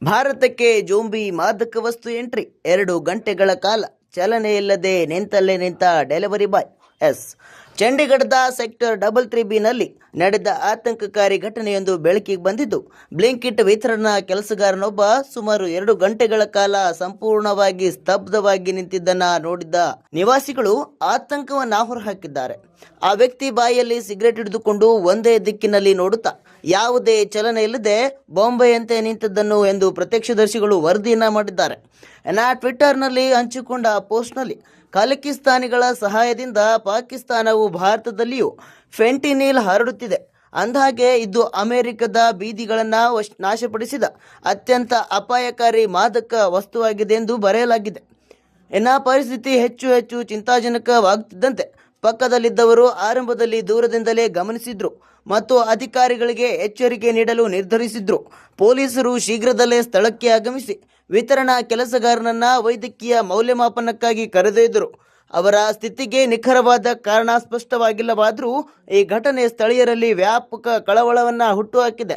ಭಾರತಕ್ಕೆ ಜೋಂಬಿ ಮಾದಕ ವಸ್ತು ಎಂಟ್ರಿ 2 ಗಂಟೆಗಳ ಕಾಲ ಚಲನೆಯಿಲ್ಲದೆ ನಿಂತಲ್ಲೇ ನಿಂತ ಡೆಲಿವರಿ ಬಾಯ್. ಚಂಡೀಗಢದ ಸೆಕ್ಟರ್ 33ಬಿನಲ್ಲಿ ನಡೆದ ಆತಂಕಕಾರಿ ಘಟನೆಯೊಂದು ಬೆಳಕಿಗೆ ಬಂದಿದ್ದು, ಬ್ಲಿಂಕಿಟ್ ವಿತರಣಾ ಕೆಲಸಗಾರನೊಬ್ಬ ಸುಮಾರು 2 ಗಂಟೆಗಳ ಕಾಲ ಸಂಪೂರ್ಣವಾಗಿ ಸ್ತಬ್ಧವಾಗಿ ನಿಂತಿದ್ದನ್ನ ನೋಡಿದ್ದ ನಿವಾಸಿಗಳು ಆತಂಕವನ್ನ ಹೊರಹಾಕಿದ್ದಾರೆ. ಆ ವ್ಯಕ್ತಿ ಬಾಯಲ್ಲಿ ಸಿಗರೆಟ್ ಹಿಡಿದುಕೊಂಡು ಒಂದೇ ದಿಕ್ಕಿನಲ್ಲಿ ನೋಡುತ್ತಾ ಯಾವುದೇ ಚಲನೆ ಇಲ್ಲದೆ ಬಾಂಬೆಯಂತೆ ನಿಂತಿದ್ದನ್ನು ಎಂದು ಪ್ರತ್ಯಕ್ಷದರ್ಶಿಗಳು ವರದಿಯನ್ನ ಮಾಡಿದ್ದಾರೆ. ಟ್ವಿಟರ್ನಲ್ಲಿ ಹಂಚಿಕೊಂಡ ಪೋಸ್ಟ್ನಲ್ಲಿ ಖಾಲಿಸ್ತಾನಿಗಳ ಸಹಾಯದಿಂದ ಪಾಕಿಸ್ತಾನವು ಭಾರತದಲ್ಲಿಯೂ ಫೆಂಟಿನಿಲ್ ಹರಡುತ್ತಿದೆ. ಅಂದಹಾಗೆ ಇದು ಅಮೆರಿಕದ ಬೀದಿಗಳನ್ನು ನಾಶಪಡಿಸಿದ ಅತ್ಯಂತ ಅಪಾಯಕಾರಿ ಮಾದಕ ವಸ್ತುವಾಗಿದೆ ಎಂದು ಬರೆಯಲಾಗಿದೆ. ಪರಿಸ್ಥಿತಿ ಹೆಚ್ಚು ಹೆಚ್ಚು ಚಿಂತಾಜನಕವಾಗುತ್ತಿದ್ದಂತೆ ಪಕ್ಕದಲ್ಲಿದ್ದವರು ಆರಂಭದಲ್ಲಿ ದೂರದಿಂದಲೇ ಗಮನಿಸಿದ್ರು ಮತ್ತು ಅಧಿಕಾರಿಗಳಿಗೆ ಎಚ್ಚರಿಕೆ ನೀಡಲು ನಿರ್ಧರಿಸಿದ್ರು. ಪೊಲೀಸರು ಶೀಘ್ರದಲ್ಲೇ ಸ್ಥಳಕ್ಕೆ ಆಗಮಿಸಿ ವಿತರಣಾ ಕೆಲಸಗಾರನನ್ನ ವೈದ್ಯಕೀಯ ಮೌಲ್ಯಮಾಪನಕ್ಕಾಗಿ ಕರೆದೊಯ್ದರು. ಅವರ ಸ್ಥಿತಿಗೆ ನಿಖರವಾದ ಕಾರಣ ಸ್ಪಷ್ಟವಾಗಿಲ್ಲವಾದರೂ ಈ ಘಟನೆ ಸ್ಥಳೀಯರಲ್ಲಿ ವ್ಯಾಪಕ ಕಳವಳವನ್ನು ಹುಟ್ಟುಹಾಕಿದೆ.